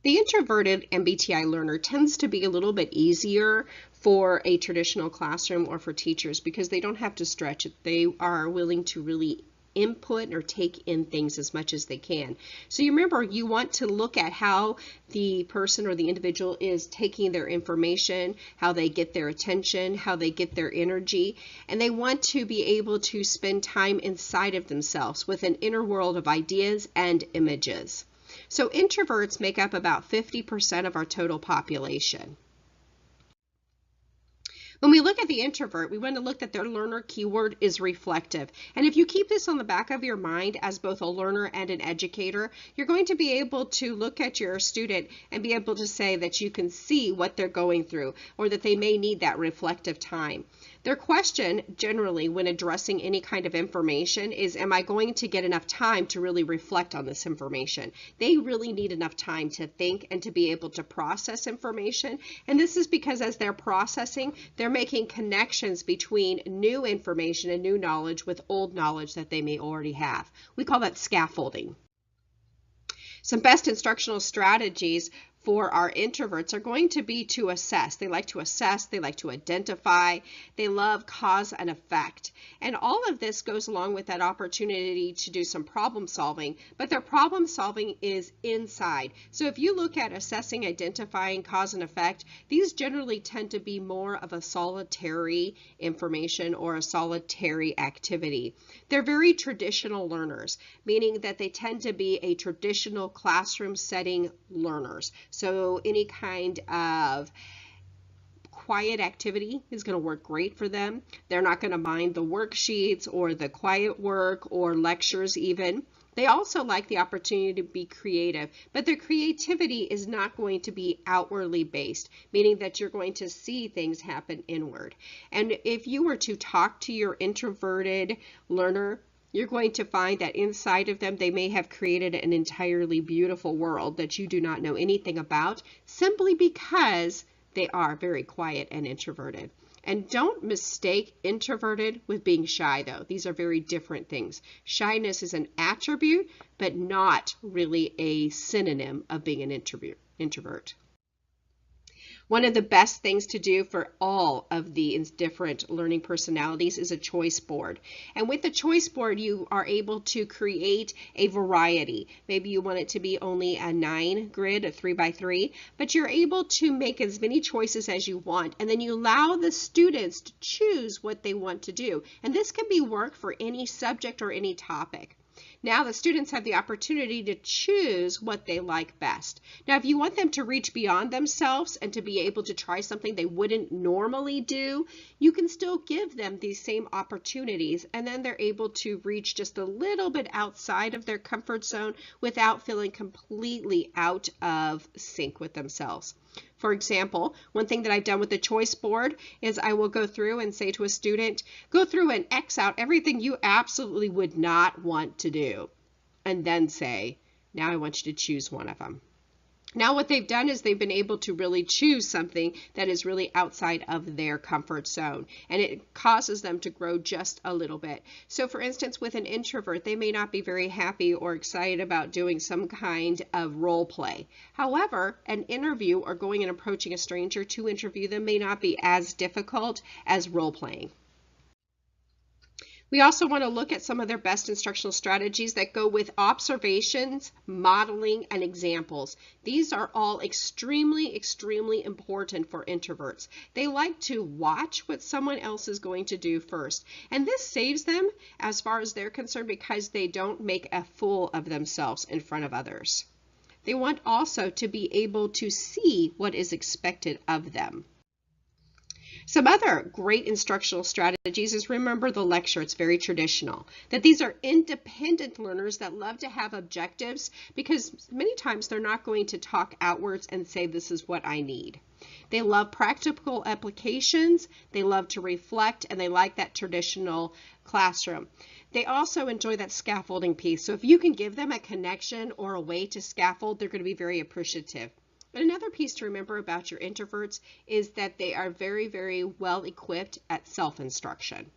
The introverted MBTI learner tends to be a little bit easier for a traditional classroom or for teachers because they don't have to stretch it. They are willing to really input or take in things as much as they can. So you remember, you want to look at how the person or the individual is taking their information, how they get their attention, how they get their energy, and they want to be able to spend time inside of themselves with an inner world of ideas and images. So introverts make up about 50% of our total population. When we look at the introvert, we want to look at their learner keyword is reflective. And if you keep this on the back of your mind as both a learner and an educator, you're going to be able to look at your student and be able to say that you can see what they're going through or that they may need that reflective time. Their question generally when addressing any kind of information is, am I going to get enough time to really reflect on this information? They really need enough time to think and to be able to process information. And this is because as they're processing, they're making connections between new information and new knowledge with old knowledge that they may already have. We call that scaffolding. Some best instructional strategies for our introverts are going to be to assess. They like to assess, they like to identify, they love cause and effect. And all of this goes along with that opportunity to do some problem solving, but their problem solving is inside. So if you look at assessing, identifying, cause and effect, these generally tend to be more of a solitary information or a solitary activity. They're very traditional learners, meaning that they tend to be a traditional classroom setting learners. So any kind of quiet activity is going to work great for them. They're not going to mind the worksheets or the quiet work or lectures even. They also like the opportunity to be creative, but their creativity is not going to be outwardly based, meaning that you're going to see things happen inward. And if you were to talk to your introverted learner, you're going to find that inside of them, they may have created an entirely beautiful world that you do not know anything about, simply because they are very quiet and introverted. And don't mistake introverted with being shy, though. These are very different things. Shyness is an attribute, but not really a synonym of being an introvert. One of the best things to do for all of the different learning personalities is a choice board. And with the choice board, you are able to create a variety. Maybe you want it to be only a 9 grid, a 3x3, but you're able to make as many choices as you want. And then you allow the students to choose what they want to do. And this can be work for any subject or any topic. Now the students have the opportunity to choose what they like best. Now, if you want them to reach beyond themselves and to be able to try something they wouldn't normally do, you can still give them these same opportunities, and then they're able to reach just a little bit outside of their comfort zone without feeling completely out of sync with themselves. For example, one thing that I've done with the choice board is I will go through and say to a student, go through and X out everything you absolutely would not want to do, and then say, now I want you to choose one of them. Now what they've done is they've been able to really choose something that is really outside of their comfort zone, and it causes them to grow just a little bit. So for instance, with an introvert, they may not be very happy or excited about doing some kind of role play. However, an interview or going and approaching a stranger to interview them may not be as difficult as role playing. We also want to look at some of their best instructional strategies that go with observations, modeling, and examples. These are all extremely, extremely important for introverts. They like to watch what someone else is going to do first. And this saves them as far as they're concerned because they don't make a fool of themselves in front of others. They want also to be able to see what is expected of them. Some other great instructional strategies is remember the lecture. It's very traditional. That these are independent learners that love to have objectives because many times they're not going to talk outwards and say this is what I need. They love practical applications, they love to reflect, and they like that traditional classroom. They also enjoy that scaffolding piece. So if you can give them a connection or a way to scaffold, they're going to be very appreciative. Another piece to remember about your introverts is that they are very, very well equipped at self-instruction.